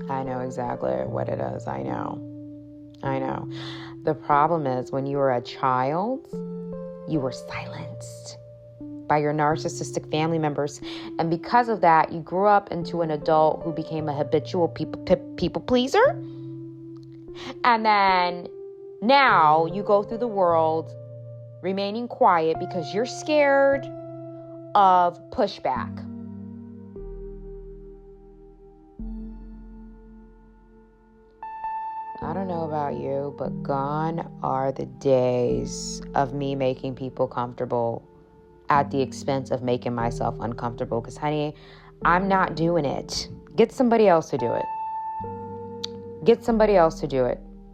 I know exactly what it is. I know. The problem is when you were a child, you were silenced by your narcissistic family members. And because of that, you grew up into an adult who became a habitual people pleaser. And then now you go through the world remaining quiet because you're scared of pushback. I don't know about you, but gone are the days of me making people comfortable at the expense of making myself uncomfortable. Because, honey, I'm not doing it. Get somebody else to do it.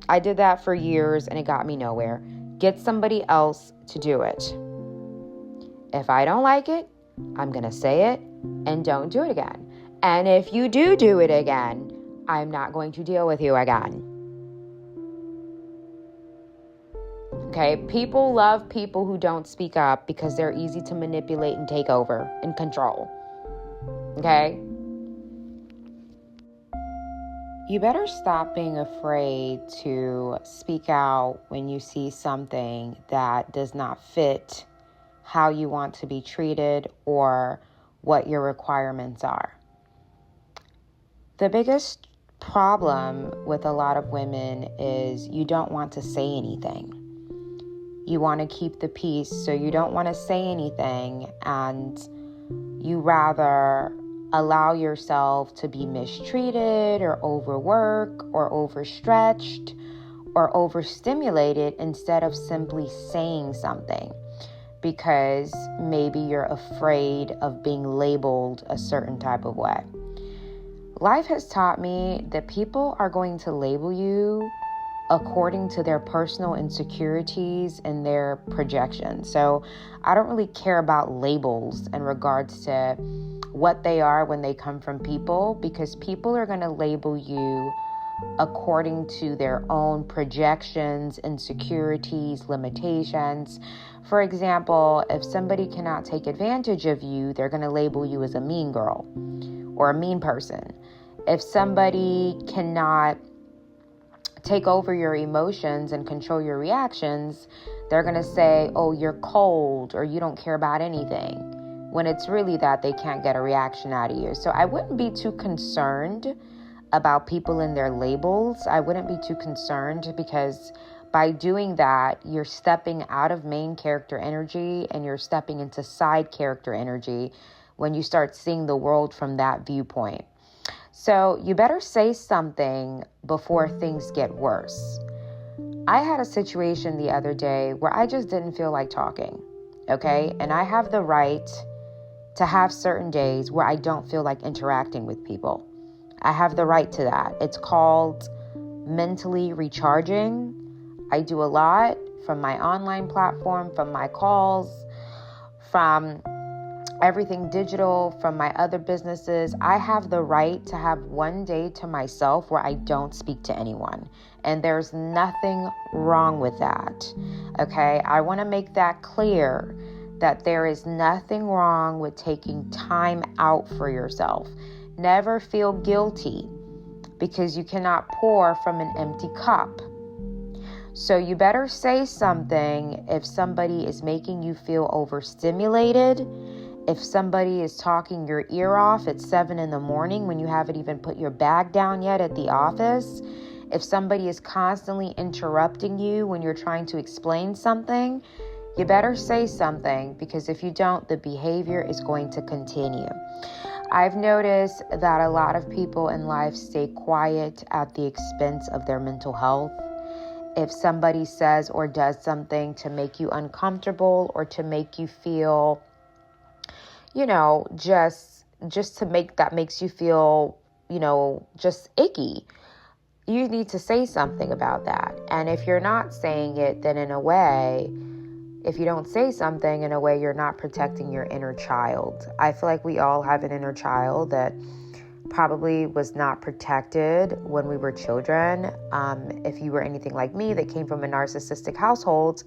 I did that for years and it got me nowhere. Get somebody else to do it. If I don't like it, I'm going to say it and don't do it again. And if you do it again, I'm not going to deal with you again. Okay, people love people who don't speak up because they're easy to manipulate and take over and control. Okay? You better stop being afraid to speak out when you see something that does not fit how you want to be treated or what your requirements are. The biggest problem with a lot of women is you don't want to say anything. You want to keep the peace, so you don't want to say anything, and you rather allow yourself to be mistreated or overworked or overstretched or overstimulated instead of simply saying something because maybe you're afraid of being labeled a certain type of way. Life has taught me that people are going to label you according to their personal insecurities and their projections. So I don't really care about labels in regards to what they are when they come from people, because people are going to label you according to their own projections, insecurities, limitations. For example, if somebody cannot take advantage of you, they're going to label you as a mean girl or a mean person. If somebody cannot take over your emotions and control your reactions, they're going to say, oh, you're cold or you don't care about anything, when it's really that they can't get a reaction out of you. So I wouldn't be too concerned about people and their labels. I wouldn't be too concerned, because by doing that, you're stepping out of main character energy and you're stepping into side character energy when you start seeing the world from that viewpoint. So you better say something before things get worse. I had a situation the other day where I just didn't feel like talking, okay? And I have the right to have certain days where I don't feel like interacting with people. I have the right to that. It's called mentally recharging. I do a lot from my online platform, from my calls, from everything digital, from my other businesses. I have the right to have one day to myself where I don't speak to anyone. And there's nothing wrong with that. Okay? I want to make that clear, that there is nothing wrong with taking time out for yourself. Never feel guilty, because you cannot pour from an empty cup. So you better say something if somebody is making you feel overstimulated. If somebody is talking your ear off at 7 a.m. when you haven't even put your bag down yet at the office. If somebody is constantly interrupting you when you're trying to explain something, you better say something, because if you don't, the behavior is going to continue. I've noticed that a lot of people in life stay quiet at the expense of their mental health. If somebody says or does something to make you uncomfortable or to make you feel, just to make that makes you feel, just icky, you need to say something about that. And if you're not saying it, then in a way, if you don't say something, in a way, you're not protecting your inner child. I feel like we all have an inner child that probably was not protected when we were children. If you were anything like me that came from a narcissistic household,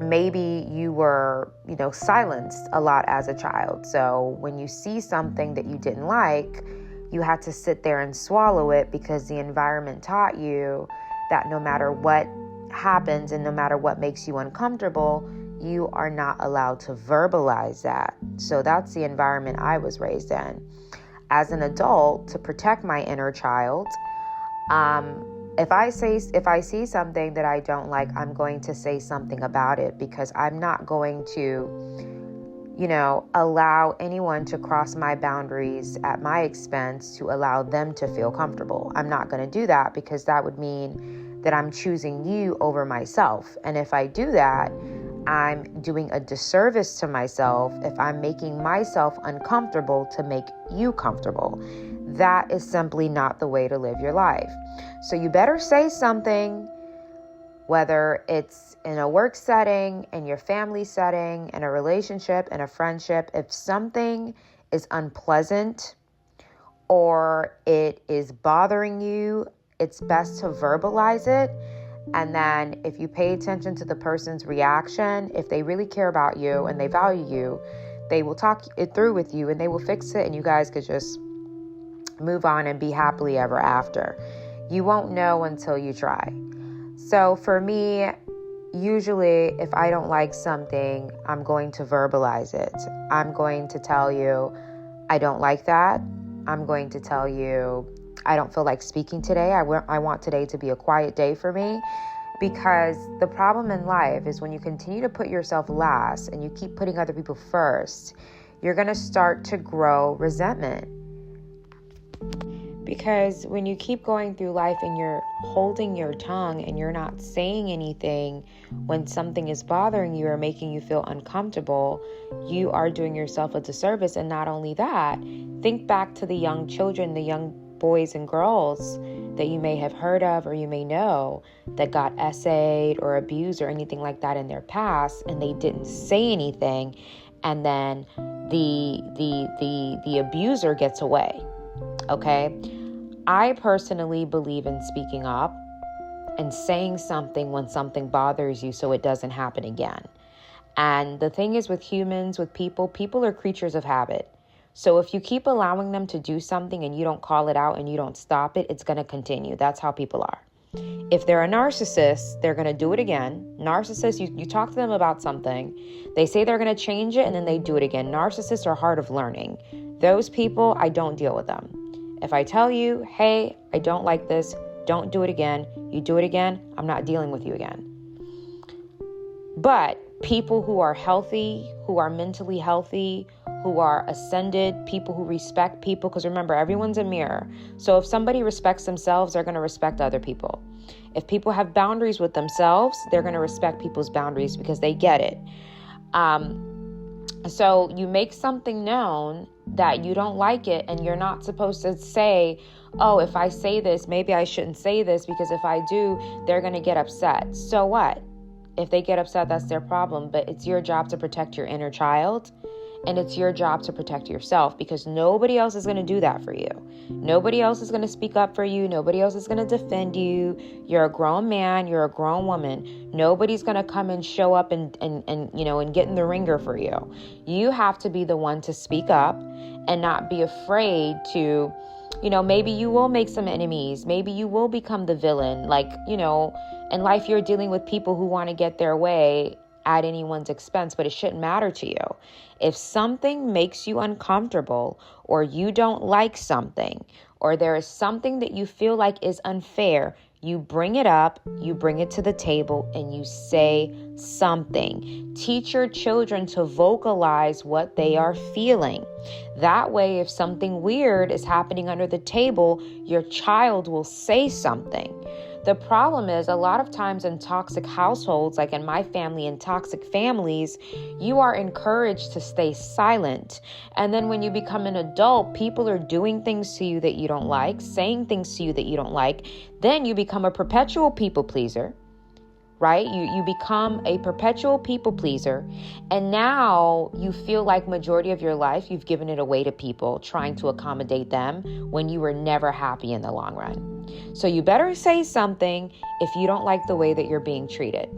maybe you were, silenced a lot as a child. So when you see something that you didn't like, you had to sit there and swallow it because the environment taught you that no matter what happens and no matter what makes you uncomfortable, you are not allowed to verbalize that. So that's the environment I was raised in. As an adult, to protect my inner child, if I see something that I don't like, I'm going to say something about it, because I'm not going to, allow anyone to cross my boundaries at my expense to allow them to feel comfortable. I'm not going to do that, because that would mean that I'm choosing you over myself. And if I do that, I'm doing a disservice to myself if I'm making myself uncomfortable to make you comfortable. That is simply not the way to live your life. So you better say something, whether it's in a work setting, in your family setting, in a relationship, in a friendship. If something is unpleasant or it is bothering you, it's best to verbalize it. And then if you pay attention to the person's reaction, if they really care about you and they value you, they will talk it through with you and they will fix it, and you guys could just move on and be happily ever after. You won't know until you try. So for me, usually if I don't like something, I'm going to verbalize it. I'm going to tell you, I don't like that. I'm going to tell you, I don't feel like speaking today. I want today to be a quiet day for me. Because the problem in life is when you continue to put yourself last and you keep putting other people first, you're going to start to grow resentment. Because when you keep going through life and you're holding your tongue and you're not saying anything when something is bothering you or making you feel uncomfortable, you are doing yourself a disservice. And not only that, think back to the young children, the young boys and girls that you may have heard of or you may know that got essayed or abused or anything like that in their past, and they didn't say anything, and then the abuser gets away. Okay? I personally believe in speaking up and saying something when something bothers you so it doesn't happen again. And the thing is with humans, with people are creatures of habit. So if you keep allowing them to do something and you don't call it out and you don't stop it, it's going to continue. That's how people are. If they're a narcissist, they're going to do it again. Narcissists, you talk to them about something, they say they're going to change it, and then they do it again. Narcissists are hard of learning. Those people, I don't deal with them. If I tell you, hey, I don't like this, don't do it again, you do it again, I'm not dealing with you again. But people who are healthy, who are mentally healthy, who are ascended, people who respect people, because remember, everyone's a mirror. So if somebody respects themselves, they're going to respect other people. If people have boundaries with themselves, they're going to respect people's boundaries because they get it. So you make something known that you don't like it, and you're not supposed to say, oh, if I say this, maybe I shouldn't say this, because if I do, they're going to get upset. So what? If they get upset, that's their problem. But it's your job to protect your inner child, and it's your job to protect yourself, because nobody else is going to do that for you. Nobody else is going to speak up for you. Nobody else is going to defend you. You're a grown man. You're a grown woman. Nobody's going to come and show up and get in the ringer for you. You have to be the one to speak up and not be afraid to, maybe you will make some enemies. Maybe you will become the villain. In life, you're dealing with people who want to get their way at anyone's expense, but it shouldn't matter to you. If something makes you uncomfortable, or you don't like something, or there is something that you feel like is unfair, you bring it up, you bring it to the table, and you say something. Teach your children to vocalize what they are feeling. That way, if something weird is happening under the table, your child will say something. The problem is, a lot of times in toxic households, like in my family and toxic families, you are encouraged to stay silent. And then when you become an adult, people are doing things to you that you don't like, saying things to you that you don't like. Then you become a perpetual people pleaser, right? You become a perpetual people pleaser. And now you feel like majority of your life, you've given it away to people, trying to accommodate them when you were never happy in the long run. So you better say something if you don't like the way that you're being treated.